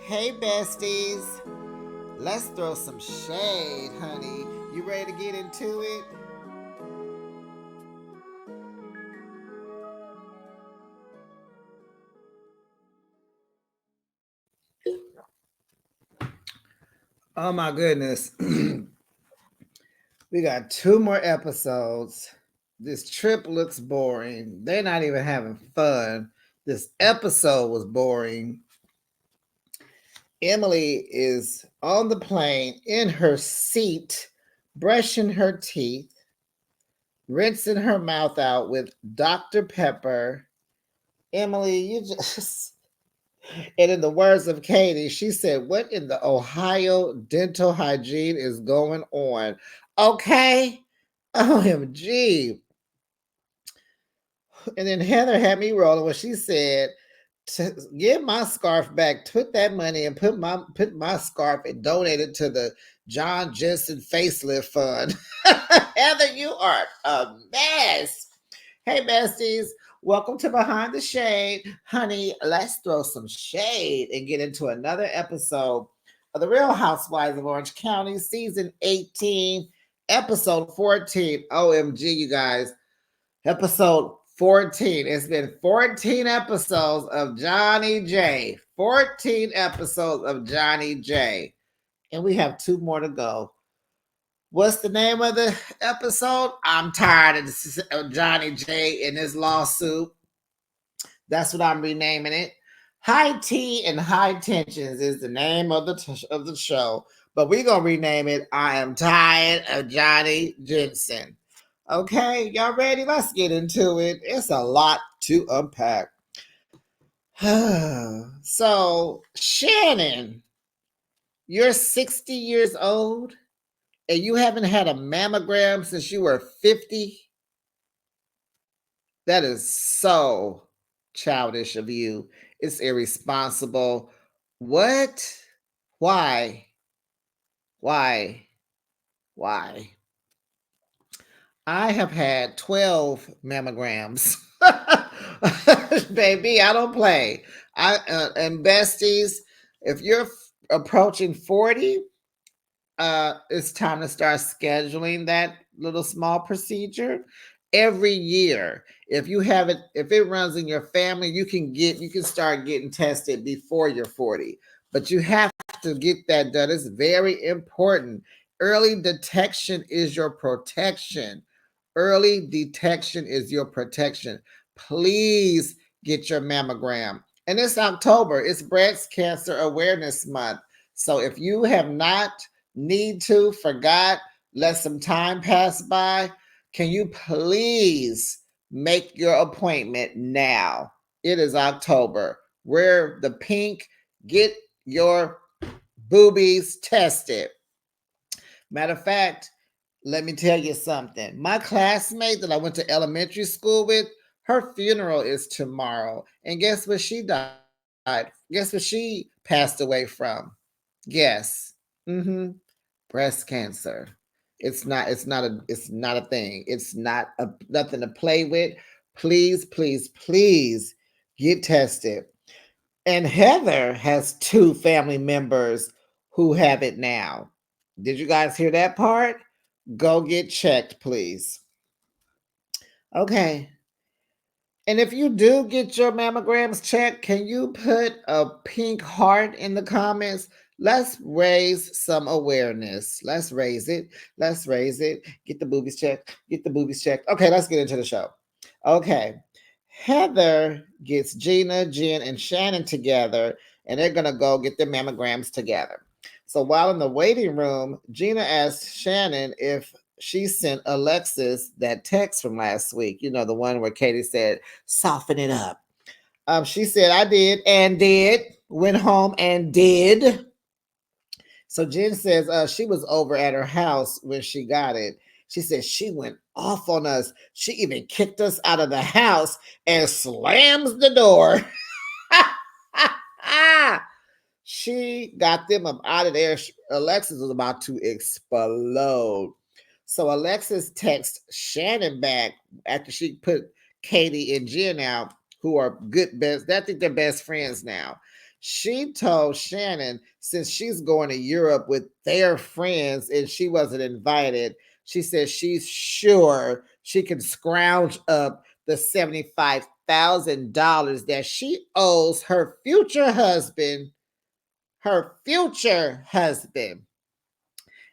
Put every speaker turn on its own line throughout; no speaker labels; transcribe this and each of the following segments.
Hey, besties. Let's throw some shade, honey. You ready to get into it? Oh, my goodness. We got 2 more episodes. This trip looks boring. They're not even having fun. This episode was boring. Emily is on the plane in her seat, brushing her teeth, rinsing her mouth out with Dr. Pepper. Emily, you just. And in the words of Katie, she said, "What in the Ohio dental hygiene is going on?" Okay. OMG. And then Heather had me rolling when she said, "Give my scarf back, put that money and put my scarf and donate it to the John Jensen Facelift Fund." Heather, you are a mess. Hey, besties. Welcome to Behind the Shade. Honey, let's throw some shade and get into another episode of The Real Housewives of Orange County, season 18, episode 14. OMG, you guys. Episode 14. It's been 14 episodes of Johnny J. 14 episodes of Johnny J. And we have 2 more to go. What's the name of the episode? I'm tired of Johnny J in this lawsuit. That's what I'm renaming it. High Tea and High Tensions is the name of the show, but we're gonna rename it I Am Tired of Johnny Jensen. Okay, y'all ready? Let's get into it. It's a lot to unpack. So, Shannon, you're 60 years old and you haven't had a mammogram since you were 50? That is so childish of you. It's irresponsible. What? Why? Why? Why? I have had 12 mammograms. Baby, I don't play. And besties, if you're approaching 40, it's time to start scheduling that little small procedure every year. If you have it, if it runs in your family, you can start getting tested before you're 40. But you have to get that done. It's very important. Early detection is your protection. Early detection is your protection. Please get your mammogram. And it's October. It's Breast Cancer Awareness Month. So if you have not need to, forgot, let some time pass by, can you please make your appointment now? It is October. Wear the pink. Get your boobies tested. Matter of fact, let me tell you something. My classmate that I went to elementary school with, her funeral is tomorrow. And guess what she died? Guess what she passed away from? Guess. Mm-hmm. Breast cancer. It's not a thing. It's not nothing to play with. Please, please, please get tested. And Heather has 2 family members who have it now. Did you guys hear that part? Go get checked, please. Okay. And if you do get your mammograms checked, can you put a pink heart in the comments? Let's raise some awareness. Let's raise it. Let's raise it. Get the boobies checked. Get the boobies checked. Okay, let's get into the show. Okay. Heather gets Gina, Jen, and Shannon together, and they're going to go get their mammograms together. So while in the waiting room, Gina asks Shannon if she sent Alexis that text from last week. You know, the one where Katie said, "Soften it up." She said, "I did and did. Went home and did." So Jen says she was over at her house when she got it. She said she went off on us. She even kicked us out of the house and slams the door. She got them up out of there. Alexis was about to explode. So Alexis texts Shannon back after she put Katie and Jen out, who are good best. I think they're best friends now. She told Shannon, since she's going to Europe with their friends and she wasn't invited, she said she's sure she can scrounge up the $75,000 that she owes her future husband. Her future husband.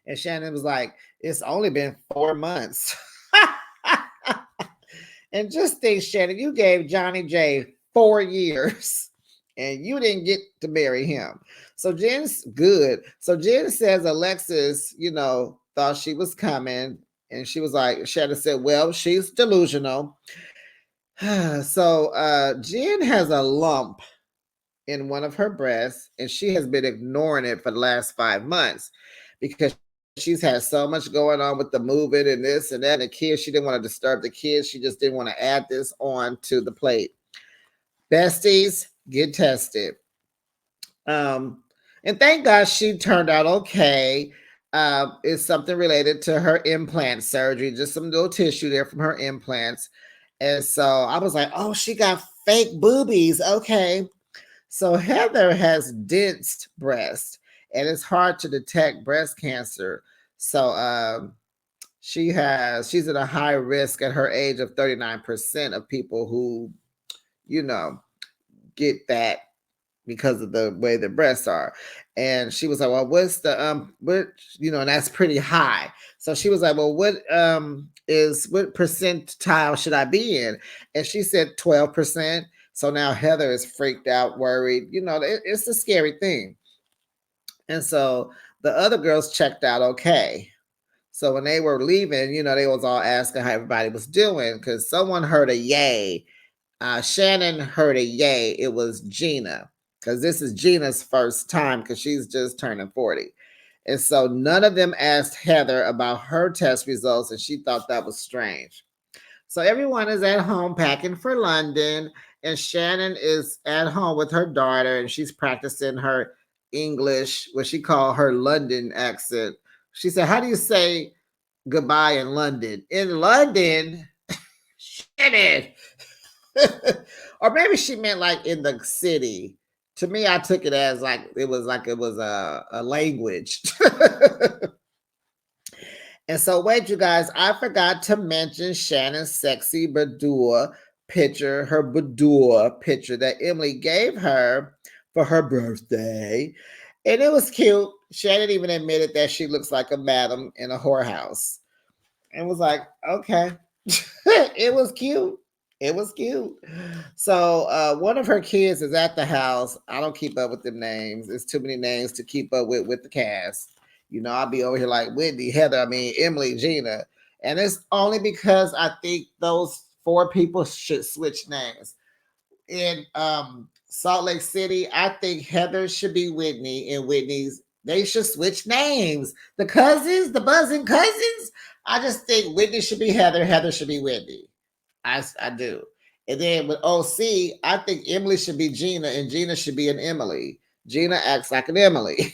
And Shannon was like, it's only been 4 months. And just think, Shannon, you gave Johnny J 4 years and you didn't get to marry him. So Jen's good. So Jen says Alexis, thought she was coming. And she was like, Shannon said, well, she's delusional. So Jen has a lump in one of her breasts, and she has been ignoring it for the last 5 months because she's had so much going on with the moving and this and that. And the kids, she didn't want to disturb the kids. She just didn't want to add this on to the plate. Besties, get tested. And thank God she turned out okay. It's something related to her implant surgery, just some little tissue there from her implants. And so I was like, oh, she got fake boobies. Okay. So Heather has dense breast, and it's hard to detect breast cancer. So she's at a high risk at her age of 39% of people who, get that because of the way the breasts are. And she was like, well, what's the and that's pretty high. So she was like, well, what percentile should I be in? And she said 12%. So now Heather is freaked out, worried. It's a scary thing. And so the other girls checked out okay. So when they were leaving, they was all asking how everybody was doing because someone heard a yay. Shannon heard a yay. It was Gina, because this is Gina's first time because she's just turning 40. And so none of them asked Heather about her test results, and she thought that was strange. So everyone is at home packing for London, and Shannon is at home with her daughter, and she's practicing her English, what she called her London accent. She said, how do you say goodbye in London? In London, Shannon. Or maybe she meant like in the city. To me, I took it as it was a language. And so wait, you guys, I forgot to mention Shannon's sexy boudoir picture, her boudoir picture that Emily gave her for her birthday. And it was cute. Shannon even admitted that she looks like a madam in a whorehouse. And was like, okay. It was cute. It was cute. So one of her kids is at the house. I don't keep up with them names. It's too many names to keep up with the cast. I'll be over here like Whitney, Heather, Emily, Gina. And it's only because I think those 4 people should switch names. In Salt Lake City, I think Heather should be Whitney, and they should switch names. The cousins, the buzzing cousins. I just think Whitney should be Heather, Heather should be Whitney. I do. And then with OC, I think Emily should be Gina, and Gina should be an Emily. Gina acts like an Emily.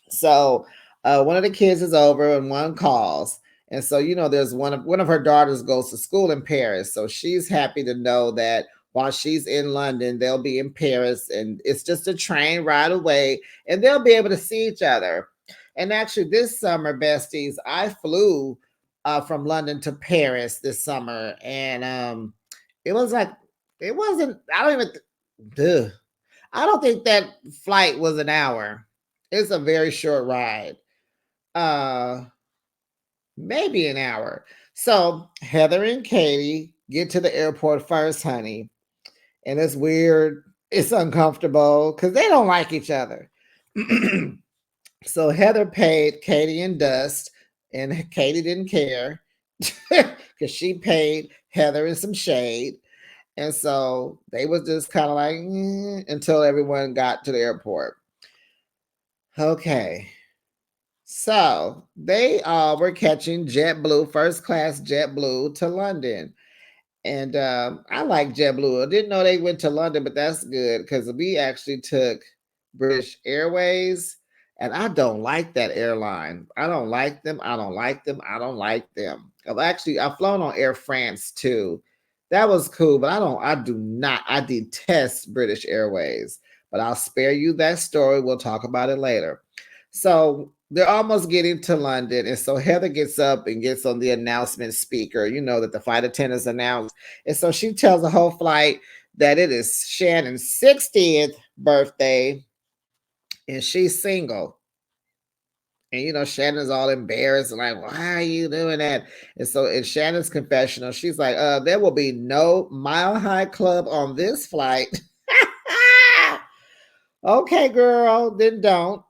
So one of the kids is over and one calls. And so, there's one of her daughters goes to school in Paris. So she's happy to know that while she's in London, they'll be in Paris, and it's just a train ride away, and they'll be able to see each other. And actually this summer, besties, I flew from London to Paris this summer. And it wasn't, I don't think that flight was an hour. It's a very short ride. Maybe an hour. So Heather and Katie get to the airport first, honey. And it's weird. It's uncomfortable because they don't like each other. So Heather paid Katie and dust, and Katie didn't care because she paid Heather in some shade. And so they was just kind of like until everyone got to the airport. Okay. So they were catching JetBlue, first class JetBlue to London. And I like JetBlue. I didn't know they went to London, but that's good because we actually took British Airways, and I don't like that airline. I don't like them. I don't like them. I don't like them. I've flown on Air France too. That was cool, but I detest British Airways. but I'll spare you that story. We'll talk about it later. So they're almost getting to London. And so Heather gets up and gets on the announcement speaker, that the flight attendants announced. And so she tells the whole flight that it is Shannon's 60th birthday and she's single. And Shannon's all embarrassed, and like, why are you doing that? And so in Shannon's confessional, she's like, there will be no Mile High Club on this flight. Okay, girl, then don't.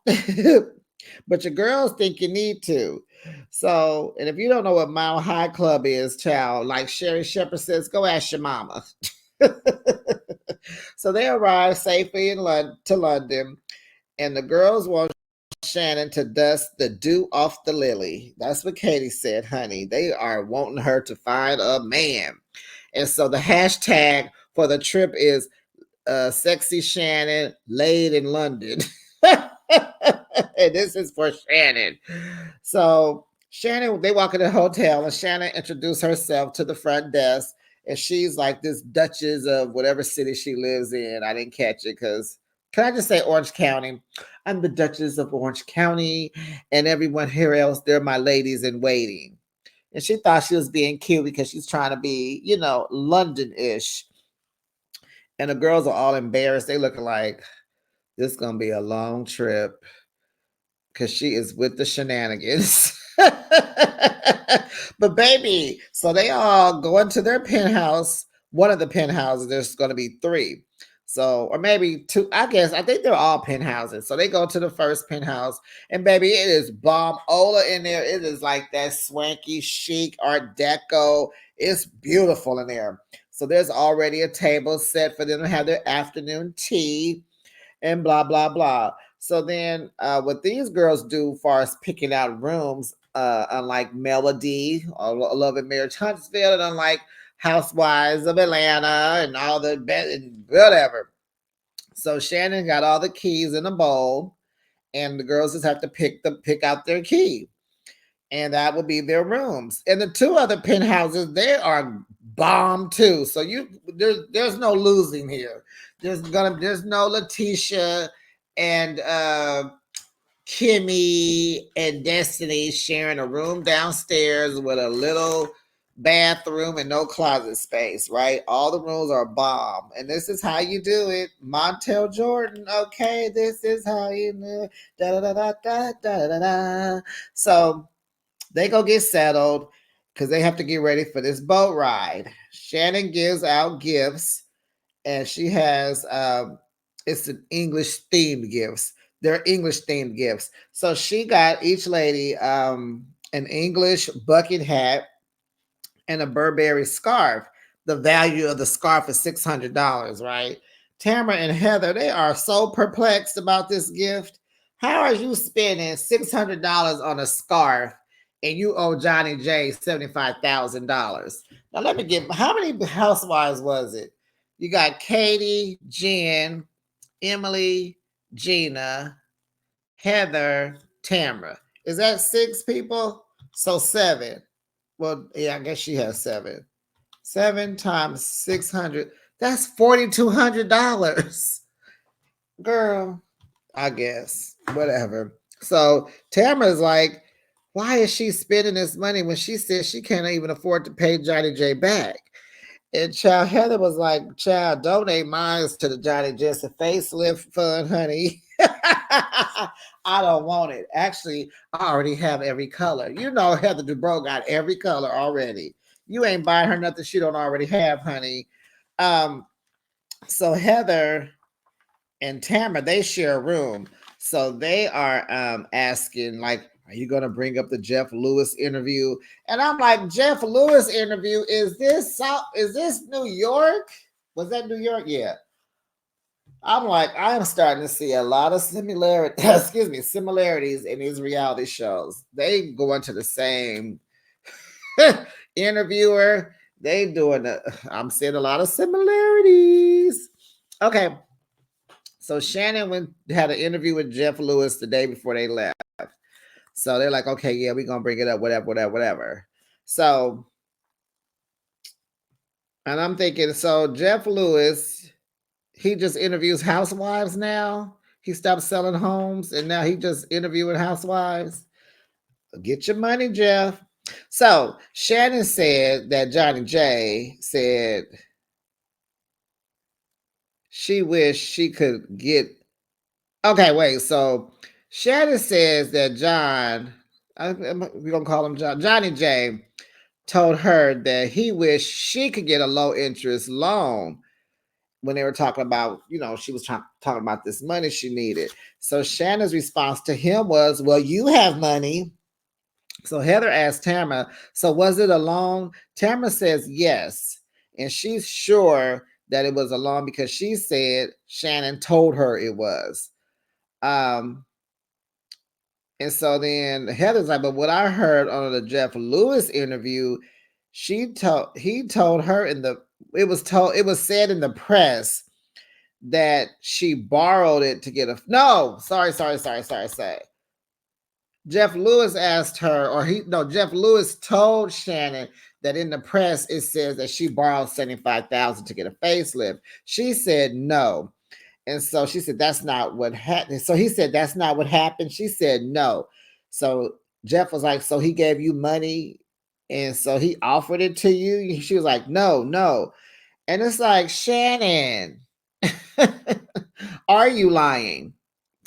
But your girls think you need to. So, and if you don't know what Mile High Club is, child, like Sherry Shepherd says, go ask your mama. So they arrive safely to London, and the girls want Shannon to dust the dew off the lily. That's what Katie said, honey. They are wanting her to find a man. And so the hashtag for the trip is sexy Shannon laid in London. And this is for Shannon. So Shannon, they walk in the hotel and Shannon introduced herself to the front desk. And she's like this Duchess of whatever city she lives in. I didn't catch it because, can I just say Orange County? I'm the Duchess of Orange County, and everyone here else, they're my ladies in waiting. And she thought she was being cute because she's trying to be, London-ish. And the girls are all embarrassed. They looking like this is gonna be a long trip because she is with the shenanigans. But baby, so they all go into their penthouse. One of the penthouses, there's going to be three. So, or maybe two, I think they're all penthouses. So they go to the first penthouse, and baby, it is bomb Ola in there. It is like that swanky, chic Art Deco. It's beautiful in there. So there's already a table set for them to have their afternoon tea and blah, blah, blah. So then what these girls do as far as picking out rooms, unlike Melody or Love and Marriage Huntsville, and unlike Housewives of Atlanta and all the whatever. So Shannon got all the keys in a bowl, and the girls just have to pick out their key, and that will be their rooms. And the two other penthouses, they are bomb too. So there's no losing here. There's no Letitia and Kimmy and Destiny sharing a room downstairs with a little bathroom and no closet space, right? All the rooms are bomb. And this is how you do it. Montel Jordan, okay, this is how you do it. Da da da da da da da. So they go get settled because they have to get ready for this boat ride. Shannon gives out gifts, and she has it's an English themed gifts. They're English themed gifts. So she got each lady an English bucket hat and a Burberry scarf. The value of the scarf is $600, right? Tamara and Heather, they are so perplexed about this gift. How are you spending $600 on a scarf and you owe Johnny J $75,000? Now let me get, how many housewives was it? You got Katie, Jen, Emily, Gina, Heather, Tamara. Is that six people? So seven. Well, yeah, I guess she has seven. 7 times 600. That's $4,200. Girl, I guess. Whatever. So Tamara's like, why is she spending this money when she says she can't even afford to pay Johnny J back? And child Heather was like, child, donate mine to the Johnny Jesse facelift fund, honey. I don't want it. Actually, I already have every color. Heather Dubrow got every color already. You ain't buying her nothing she don't already have, honey. So Heather and Tamara, they share a room. So they are asking, like, are you going to bring up the Jeff Lewis interview? And I'm like, Jeff Lewis interview, is this New York? Was that New York? Yeah. I'm like, I'm starting to see a lot of similarities in these reality shows. They go into the same interviewer. I'm seeing a lot of similarities. Okay. So Shannon had an interview with Jeff Lewis the day before they left. So they're like, okay, yeah, we're going to bring it up, whatever. So, and I'm thinking, so Jeff Lewis, he just interviews housewives now. He stopped selling homes and now he just interviewing housewives. Get your money, Jeff. So Shannon said that Johnny J said she wished she could get. Okay, wait. So Shannon says that we're gonna call him John. Johnny J told her that he wished she could get a low interest loan when they were talking about, she was talking about this money she needed. So Shannon's response to him was, well, you have money. So Heather asked Tamara, so was it a loan? Tamara says yes. And she's sure that it was a loan because she said Shannon told her it was. And so then Heather's like, but what I heard on the Jeff Lewis interview, he told her it was said in the press that she borrowed it to get no, sorry. Jeff Lewis asked her, Jeff Lewis told Shannon that in the press it says that she borrowed $75,000 to get a facelift. She said no. And so she said, that's not what happened. So he said, that's not what happened. She said, no. So Jeff was like, so he gave you money and so he offered it to you? She was like, no. And it's like, Shannon, are you lying?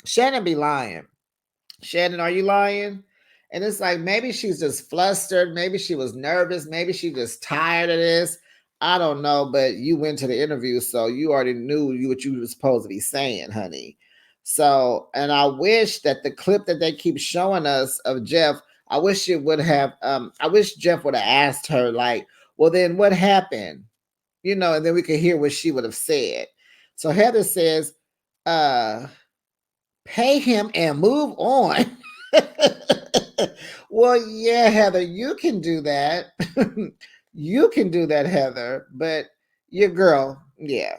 Shannon be lying. Shannon, are you lying? And it's like, maybe she's just flustered. Maybe she was nervous. Maybe she just tired of this. I don't know, but you went to the interview, so you already knew what you were supposed to be saying, honey. So, and I wish that the clip that they keep showing us of Jeff, I wish it would have, I wish Jeff would have asked her, like, well, then what happened? And then we could hear what she would have said. So Heather says, pay him and move on. Well, yeah, Heather, you can do that. You can do that, Heather, but your girl, yeah.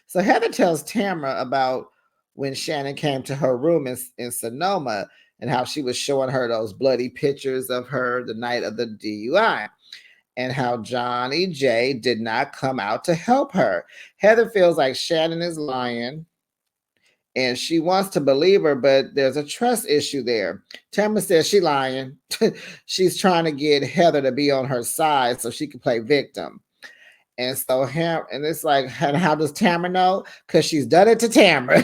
So Heather tells Tamara about when Shannon came to her room in Sonoma and how she was showing her those bloody pictures of her the night of the DUI and how Johnny J did not come out to help her. Heather feels like Shannon is lying and she wants to believe her, but there's a trust issue there. Tamara says she's lying. She's trying to get Heather to be on her side so she can play victim. And so and it's like, and how does Tamara know? Because she's done it to Tamara.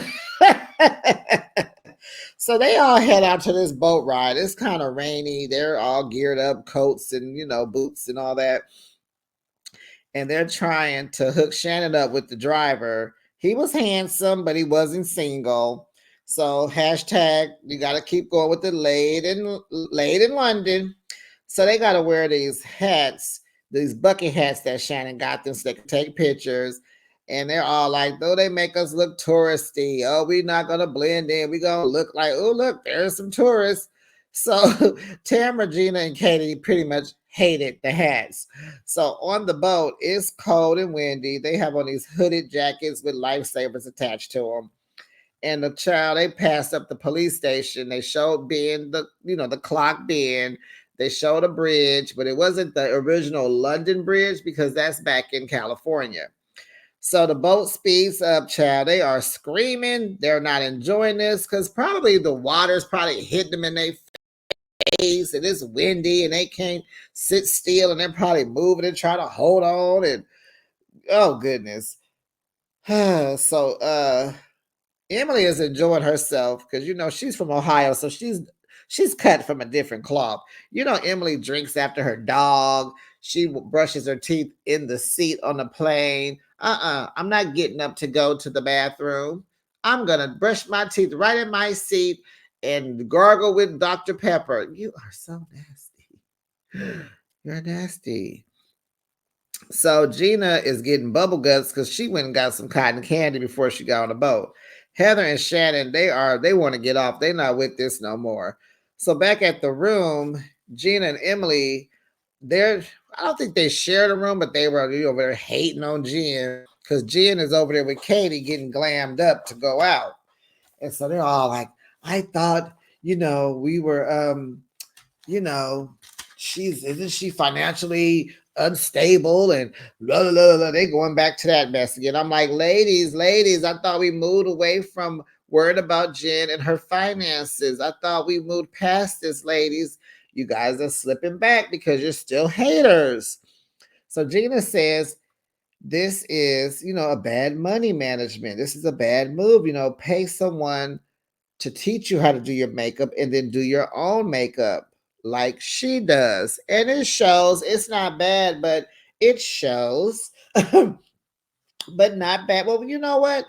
So they all head out to this boat ride. It's kind of rainy. They're all geared up, coats and boots and all that. And they're trying to hook Shannon up with the driver. He was handsome, but he wasn't single. So hashtag, you got to keep going with the laid in London. So they got to wear these hats, these bucket hats that Shannon got them so they can take pictures. And they're all like, though they make us look touristy. Oh, we're not going to blend in. We're going to look like, oh, look, there's some tourists. So Tamara, Gina, and Katie pretty much hated the hats. So on the boat, it's cold and windy. They have on these hooded jackets with lifesavers attached to them. And they passed up the police station. They showed Ben the clock Ben. They showed a bridge, but it wasn't the original London Bridge because that's back in California. So the boat speeds up, child. They are screaming. They're not enjoying this because probably the water's probably hitting them in their face and it's windy and they can't sit still and they're probably moving and trying to hold on and oh goodness. So Emily is enjoying herself because she's from Ohio, so she's cut from a different cloth. Emily drinks after her dog. She brushes her teeth in the seat on the plane. I'm not getting up to go to the bathroom. I'm gonna brush my teeth right in my seat and gargle with Dr. Pepper. You are so nasty. You're nasty. So Gina is getting bubble guts because she went and got some cotton candy before she got on the boat. Heather and Shannon, they want to get off. They're not with this no more. So back at the room, Gina and Emily, I don't think they shared a room, but they were over there hating on Jen because Jen is over there with Katie getting glammed up to go out. And so they're all like, I thought, we were isn't she financially unstable and blah, blah, blah, blah. They going back to that mess again. I'm like, ladies, I thought we moved away from worried about Jen and her finances. I thought we moved past this, ladies. You guys are slipping back because you're still haters. So Gina says, this is, a bad money management. This is a bad move. Pay someone to teach you how to do your makeup and then do your own makeup like she does. And it shows. It's not bad, but it shows. But not bad. Well, you know what?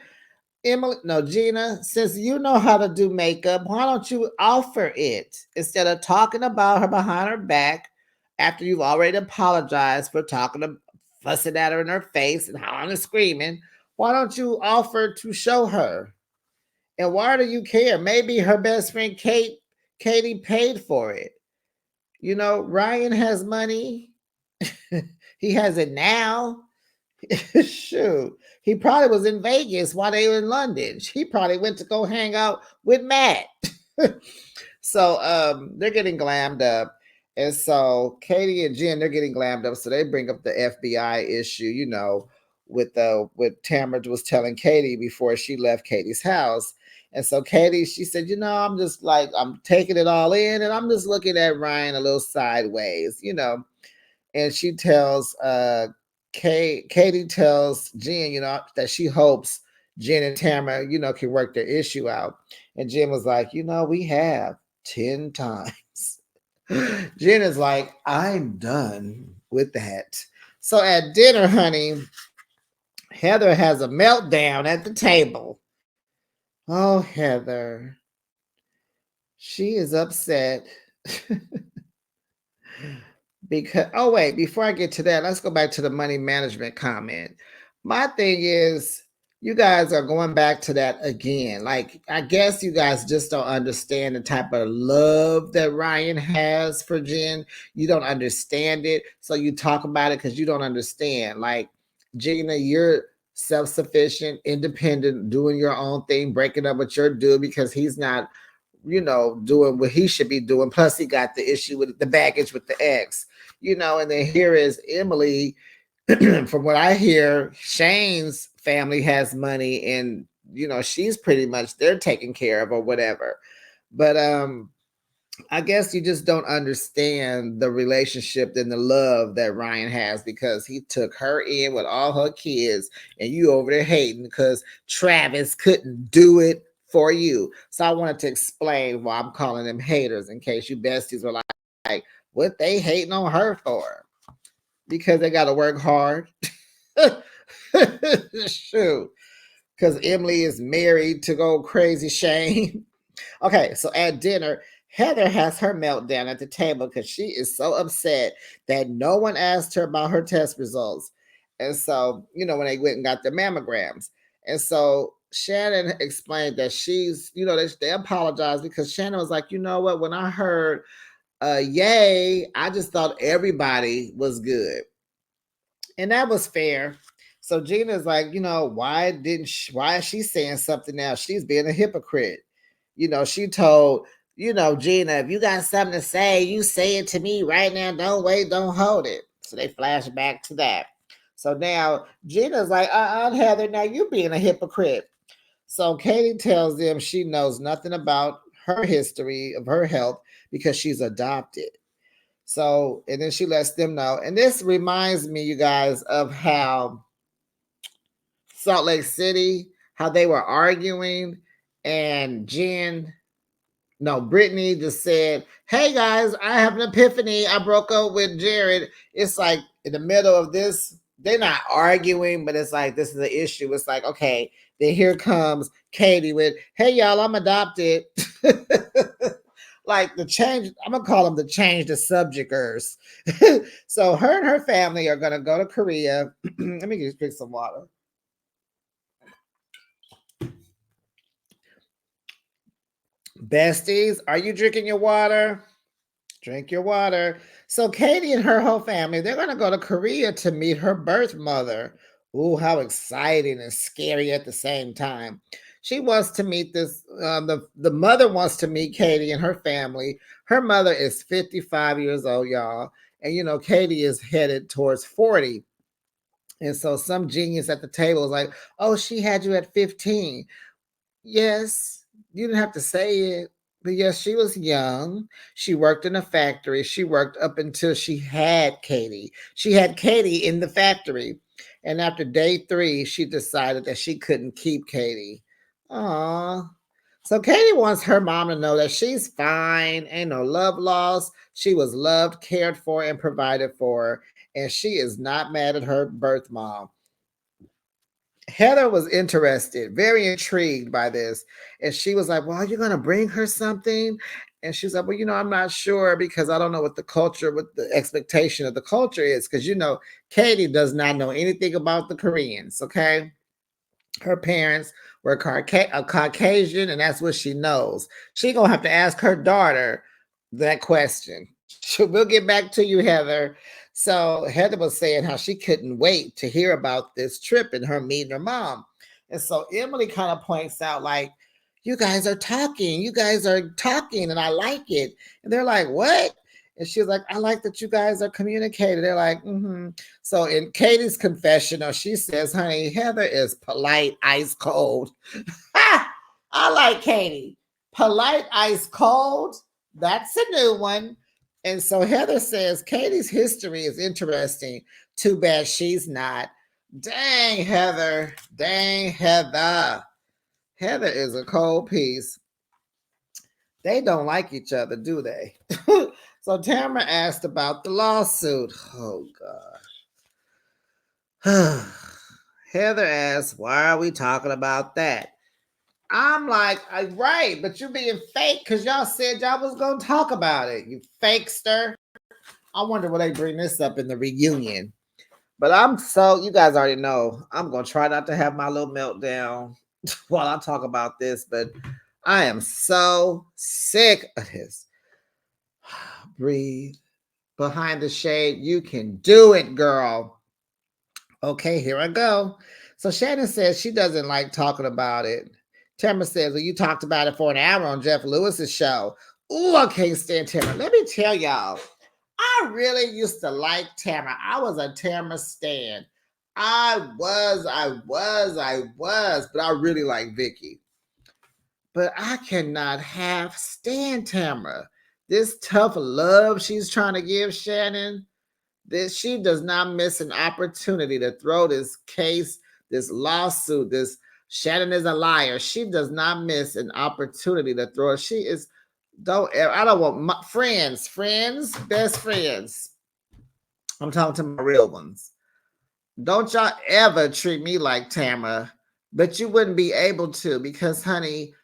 Emily, no, Gina, since you know how to do makeup, why don't you offer it instead of talking about her behind her back after you've already apologized for fussing at her in her face and hollering and screaming? Why don't you offer to show her? And why do you care? Maybe her best friend Katie paid for it. Ryan has money. He has it now. Shoot. He probably was in Vegas while they were in London. He probably went to go hang out with Matt. So they're getting glammed up. And so Katie and Jen, they're getting glammed up. So they bring up the FBI issue, with Tamara was telling Katie before she left Katie's house. And so Katie, she said, I'm just like, I'm taking it all in and I'm just looking at Ryan a little sideways, And she tells Katie tells Jen, that she hopes Jen and Tamara, can work their issue out. And Jen was like, we have 10 times. Jen is like, I'm done with that. So at dinner, honey, Heather has a meltdown at the table. Oh, Heather. She is upset. Because, oh, wait, before I get to that, let's go back to the money management comment. My thing is, you guys are going back to that again. Like, I guess you guys just don't understand the type of love that Ryan has for Jen. You don't understand it. So you talk about it because you don't understand. Like, Gina, you're self-sufficient, independent, doing your own thing, breaking up what you're doing because he's not, doing what he should be doing. Plus, he got the issue with the baggage with the ex, and then here is Emily. From what I hear, Shane's family has money and, she's pretty much, they're taken care of or whatever. But I guess you just don't understand the relationship and the love that Ryan has because he took her in with all her kids and you over there hating because Travis couldn't do it for you. So I wanted to explain why I'm calling them haters in case you besties were like, what they hating on her for? Because they got to work hard. Shoot. Because Emily is married to go crazy Shane. Okay, so at dinner, Heather has her meltdown at the table because she is so upset that no one asked her about her test results. And so, when they went and got their mammograms. And so Shannon explained that they apologized because Shannon was like, you know what, when I heard yay, I just thought everybody was good. And that was fair. So Gina's like, why is she saying something now? She's being a hypocrite. She told, Gina, if you got something to say, you say it to me right now. Don't wait, don't hold it. So they flash back to that. So now Gina's like, Heather, now you being a hypocrite. So Katie tells them she knows nothing about her history of her health because she's adopted. So, and then she lets them know. And this reminds me, you guys, of how Salt Lake City, how they were arguing, and Brittany just said, hey guys, I have an epiphany. I broke up with Jared. It's like in the middle of this, they're not arguing, but it's like this is the issue. It's like, okay, then here comes Katie with, hey y'all, I'm adopted. Like the change, I'm gonna call them the change the subjecters. So her and her family are gonna go to Korea. Let me just drink some water. Besties, are you drinking your water? Drink your water. So Katie and her whole family, they're gonna go to Korea to meet her birth mother. Ooh, how exciting and scary at the same time. She wants to meet this. The mother wants to meet Katie and her family. Her mother is 55 years old, y'all, And Katie is headed towards 40. And so some genius at the table is like, oh, she had you at 15. Yes, you didn't have to say it. But yes, she was young. She worked in a factory. She worked up until she had Katie. She had Katie in the factory. And after day 3, she decided that she couldn't keep Katie. Aw. So Katie wants her mom to know that she's fine, ain't no love lost. She was loved, cared for, and provided for. And she is not mad at her birth mom. Heather was interested, very intrigued by this. And she was like, well, are you going to bring her something? And she's like, well, I'm not sure because I don't know what the expectation of the culture is. Because, Katie does not know anything about the Koreans, okay? Her parents were Caucasian, and that's what she knows. She going to have to ask her daughter that question. We'll get back to you, Heather. So Heather was saying how she couldn't wait to hear about this trip and her meeting her mom. And so Emily kind of points out, like, you guys are talking, and I like it. And they're like, what? And she's like, I like that you guys are communicating. They're like, mm-hmm. So in Katie's confessional, she says, honey, Heather is polite, ice cold. I like Katie. Polite, ice cold. That's a new one. And so Heather says, Katie's history is interesting. Too bad she's not. Dang, Heather. Dang, Heather. Heather is a cold piece. They don't like each other, do they? So Tamara asked about the lawsuit. Oh, God. Heather asked, why are we talking about that? I'm like, right, but you being fake because y'all said y'all was going to talk about it, you fakester. I wonder will they bring this up in the reunion. But you guys already know, I'm going to try not to have my little meltdown while I talk about this, but I am so sick of this. Breathe. Behind the shade, you can do it, girl. Okay, here I go. So Shannon says she doesn't like talking about it. Tamara says, well, you talked about it for an hour on Jeff Lewis's show. Ooh, I can't stand Tamara. Let me tell y'all, I really used to like Tamara. I was a Tamara stan. I was, but I really like Vicky. But I cannot half stand Tamara. This tough love she's trying to give Shannon, she does not miss an opportunity to throw this case, this lawsuit, this Shannon is a liar. She does not miss an opportunity to throw it. I don't want my friends, best friends. I'm talking to my real ones. Don't y'all ever treat me like Tamara, but you wouldn't be able to because, honey,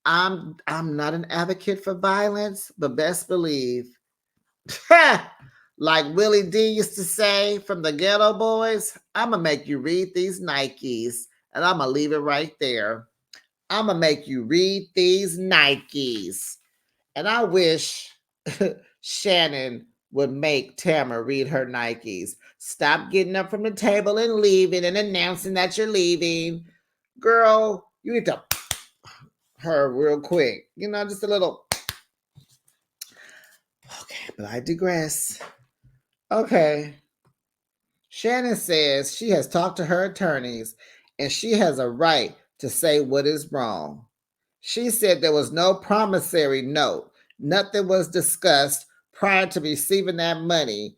I'm not an advocate for violence, but best believe, like Willie D used to say from the Ghetto Boys, I'm going to make you read these Nikes, and I'm going to leave it right there. I'm going to make you read these Nikes. And I wish Shannon would make Tamara read her Nikes. Stop getting up from the table and leaving and announcing that you're leaving. Girl, you need to her real quick. Just a little. Okay, but I digress. Okay. Shannon says she has talked to her attorneys and she has a right to say what is wrong. She said there was no promissory note. Nothing was discussed prior to receiving that money.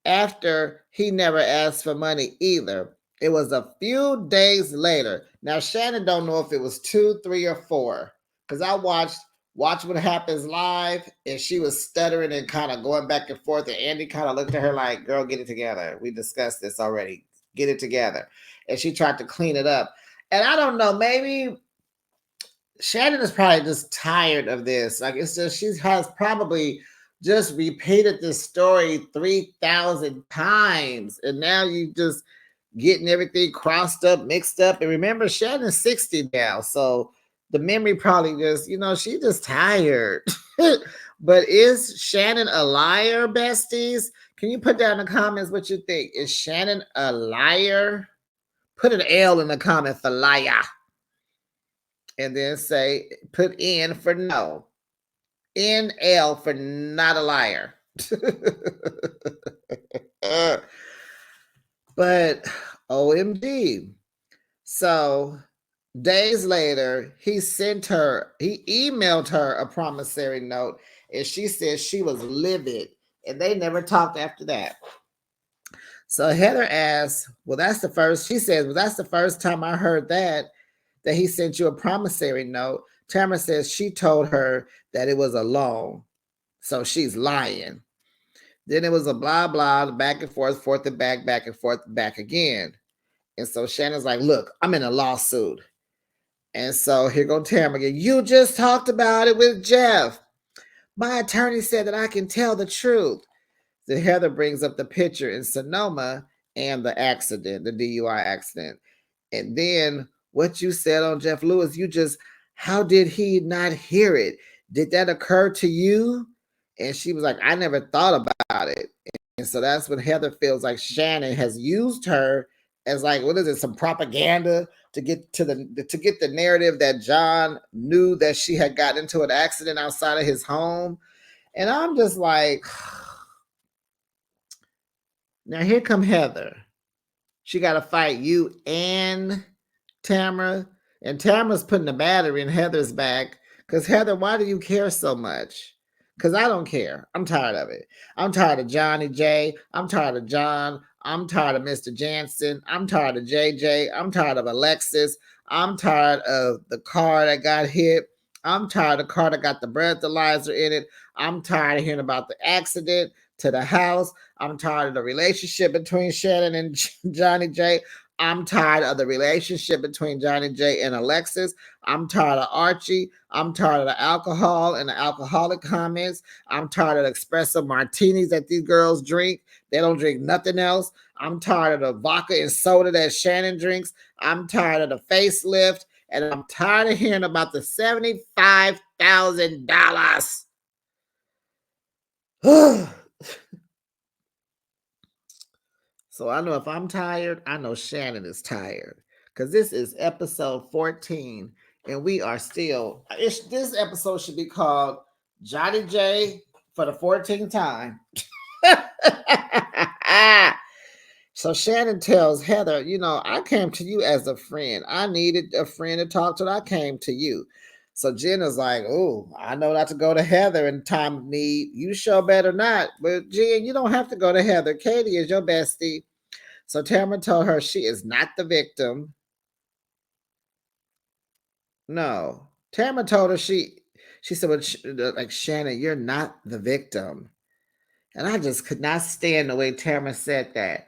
After, he never asked for money either. It was a few days later. Now, Shannon don't know if it was 2, 3, or 4. Because I watched Watch What Happens Live, and she was stuttering and kind of going back and forth. And Andy kind of looked at her like, girl, get it together. We discussed this already. Get it together. And she tried to clean it up. And I don't know, maybe Shannon is probably just tired of this. Like, it's just, she has probably just repeated this story 3,000 times. And now you just getting everything crossed up, mixed up. And remember, Shannon's 60 now. So the memory probably just, she just tired. But is Shannon a liar, besties? Can you put down in the comments what you think? Is Shannon a liar? Put an L in the comment for liar. And then put N for no. NL for not a liar. But OMG. So days later, he emailed her a promissory note, and she said she was livid, and they never talked after that. So Heather asks, well, she says, well, that's the first time I heard that he sent you a promissory note. Tamara says she told her that it was a loan. So she's lying. Then it was a blah, blah, back and forth and back and forth, back again. And so Shannon's like, look, I'm in a lawsuit. And so here go Tamara again. You just talked about it with Jeff. My attorney said that I can tell the truth. Then Heather brings up the picture in Sonoma and the accident, the DUI accident. And then what you said on Jeff Lewis, how did he not hear it? Did that occur to you? And she was like, I never thought about it. And so that's when Heather feels like Shannon has used her as like, what is it, some propaganda to get the narrative that John knew that she had gotten into an accident outside of his home. And I'm just like, now here come Heather. She got to fight you and Tamara. And Tamara's putting the battery in Heather's back. Because Heather, why do you care so much? Because I don't care. I'm tired of it. I'm tired of Johnny J. I'm tired of John. I'm tired of Mr. Jansen. I'm tired of JJ. I'm tired of Alexis. I'm tired of the car that got hit. I'm tired of the car that got the breathalyzer in it. I'm tired of hearing about the accident to the house. I'm tired of the relationship between Shannon and Johnny J. I'm tired of the relationship between Johnny J and Alexis. I'm tired of Archie. I'm tired of the alcohol and the alcoholic comments. I'm tired of the espresso martinis that these girls drink. They don't drink nothing else. I'm tired of the vodka and soda that Shannon drinks. I'm tired of the facelift. And I'm tired of hearing about the $75,000. So I know if I'm tired, I know Shannon is tired. Because this is episode 14. And we are still, this episode should be called Johnny J for the 14th time. So Shannon tells Heather, I came to you as a friend. I needed a friend to talk to. I came to you. So Jenna's like, oh, I know not to go to Heather in time of need. You sure better not. But Jen, you don't have to go to Heather. Katie is your bestie. So Tamara told her she is not the victim. No. Tamara told her she said, well, like, Shannon, you're not the victim. And I just could not stand the way Tamara said that.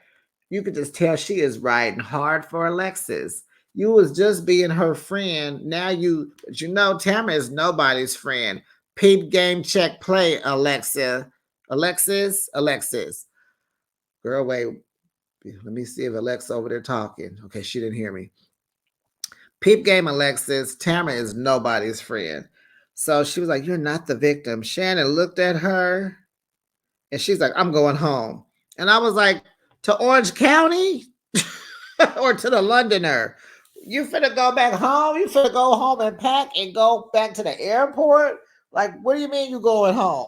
You could just tell she is riding hard for Alexis. You was just being her friend. Now Tamara is nobody's friend. Peep game, check, play, Alexis. Girl, wait. Let me see if Alexis over there talking. Okay, she didn't hear me. Peep game, Alexis. Tamara is nobody's friend. So she was like, you're not the victim. Shannon looked at her and she's like, I'm going home. And I was like, to Orange County or to the Londoner? You finna go back home? You finna go home and pack and go back to the airport? Like, what do you mean you going home?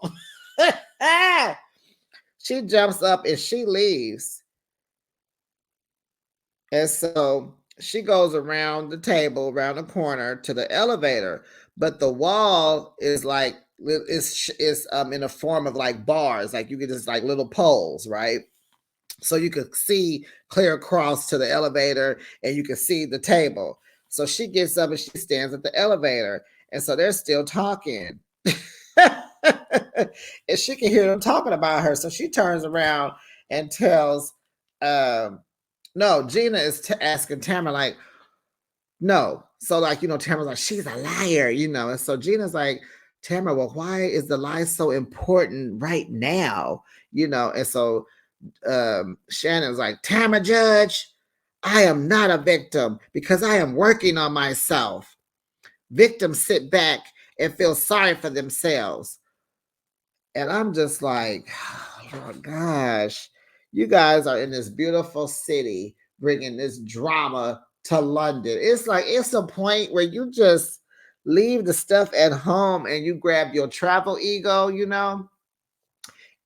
She jumps up and she leaves. And so she goes around the table, around the corner to the elevator. But the wall is like, it's in a form of like bars. Like you get just like little poles, right? So you could see clear across to the elevator and you can see the table. So she gets up and she stands at the elevator. And so they're still talking. And she can hear them talking about her. So she turns around and tells, no, Gina is asking Tamara, like, no. So, like, Tamara's like, she's a liar, And so Gina's like, Tamara, well, why is the lie so important right now? And so Shannon's like, Tamara Judge, I am not a victim because I am working on myself. Victims sit back and feel sorry for themselves. And I'm just like, oh gosh, you guys are in this beautiful city bringing this drama to London. It's like, it's a point where you just leave the stuff at home and you grab your travel ego,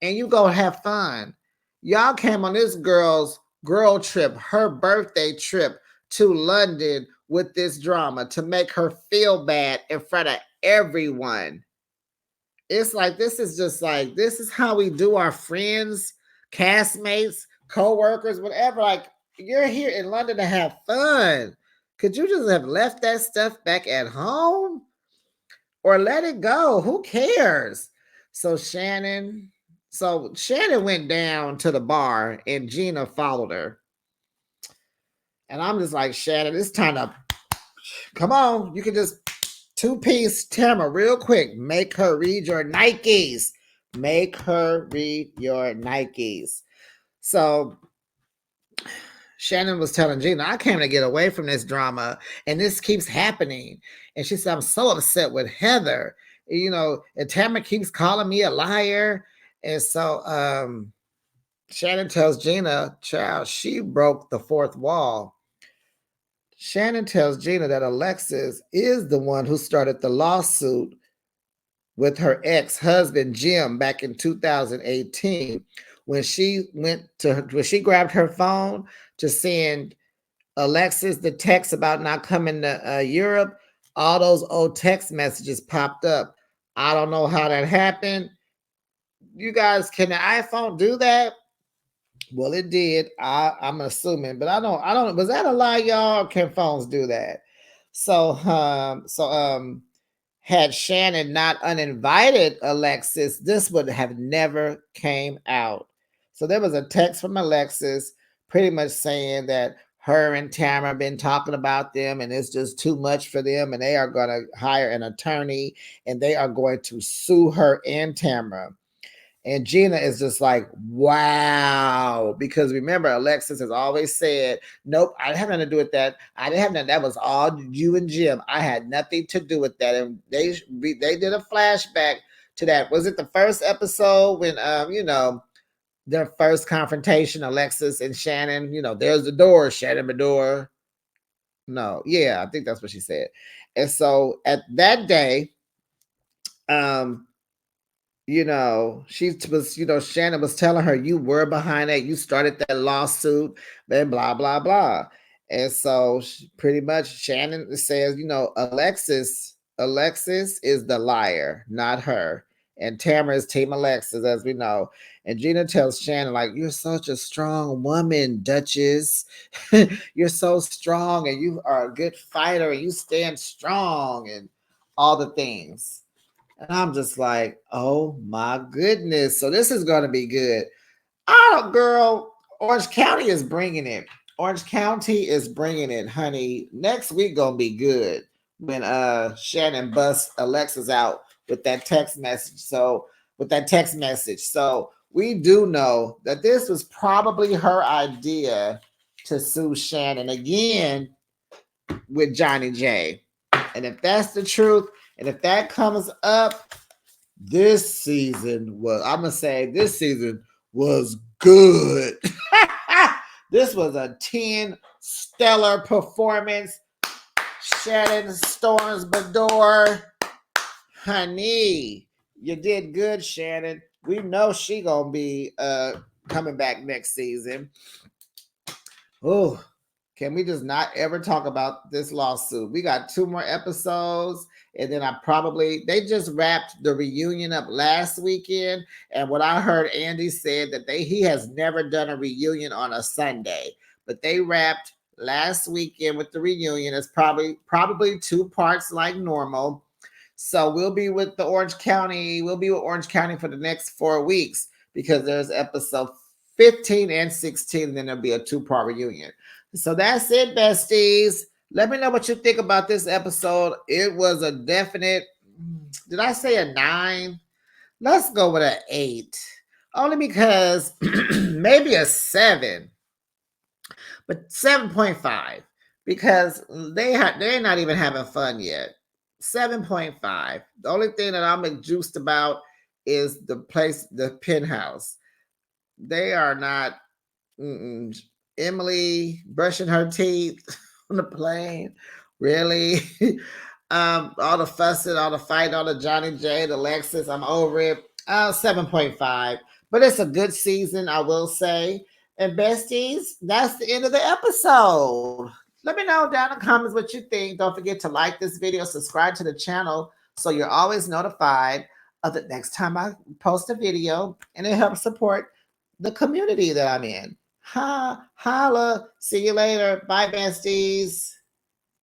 and you go have fun. Y'all came on this girl trip, her birthday trip to London with this drama to make her feel bad in front of everyone. It's like this is just like this is how we do our friends, castmates, co-workers, whatever. Like you're here in London to have fun. Could you just have left that stuff back at home? Or let it go. Who cares? So Shannon went down to the bar and Gina followed her. And I'm just like, Shannon, it's time to come on. You can just two-piece Tamara real quick. Make her read your Nikes. Make her read your Nikes. So Shannon was telling Gina, I came to get away from this drama and this keeps happening. And she said, I'm so upset with Heather. And Tamara keeps calling me a liar. And so Shannon tells Gina, child, she broke the fourth wall. Shannon tells Gina that Alexis is the one who started the lawsuit with her ex-husband, Jim, back in 2018, when she grabbed her phone to send Alexis the text about not coming to Europe. All those old text messages popped up. I don't know how that happened. You guys, can the iPhone do that? Well, it did. I'm assuming, but I don't. Was that a lie, y'all? Or can phones do that? So, had Shannon not uninvited Alexis, this would have never came out. So there was a text from Alexis pretty much saying that her and Tamara have been talking about them and it's just too much for them and they are going to hire an attorney and they are going to sue her and Tamara. And Gina is just like, wow. Because remember, Alexis has always said, nope, I didn't have nothing to do with that. I didn't have nothing. That was all you and Jim. I had nothing to do with that. And they did a flashback to that. Was it the first episode when, their first confrontation, Alexis and Shannon, there's the door, Shannon, the door. No, yeah, I think that's what she said. And so at that day, she was, Shannon was telling her, you were behind that, you started that lawsuit, and blah, blah, blah. And so pretty much Shannon says, Alexis is the liar, not her. And Tamara is Team Alexis, as we know. And Gina tells Shannon, like, you're such a strong woman, Duchess. You're so strong and you are a good fighter and you stand strong and all the things. And I'm just like, oh my goodness. So this is going to be good. Oh, girl, Orange County is bringing it. Orange County is bringing it, honey. Next week going to be good when Shannon busts Alexis out with that text message. So we do know that this was probably her idea to sue Shannon again with Johnny J. And if that's the truth, and if that comes up, this season was good. This was a 10 stellar performance. Shannon Storms Bador. Honey, you did good, Shannon. We know she gonna be coming back next season. Oh, can we just not ever talk about this lawsuit? We got 2 more episodes, and then they just wrapped the reunion up last weekend. And what I heard, Andy said that he has never done a reunion on a Sunday, but they wrapped last weekend with the reunion. It's probably 2 parts like normal. So we'll be with Orange County for the next 4 weeks because there's episode 15 and 16, and then there'll be a 2-part reunion. So that's it, besties. Let me know what you think about this episode. It was a definite, did I say a 9? Let's go with an 8. Only because maybe a 7, but 7.5 because they're not even having fun yet. 7.5. The only thing that I'm juiced about is the penthouse. They are not. Emily brushing her teeth on the plane. Really? All the fussing, all the fighting, all the Johnny J, the Lexus. I'm over it. 7.5. But it's a good season, I will say. And besties, that's the end of the episode. Let me know down in the comments what you think. Don't forget to like this video, subscribe to the channel so you're always notified of the next time I post a video, and it helps support the community that I'm in. Holla. See you later. Bye, besties.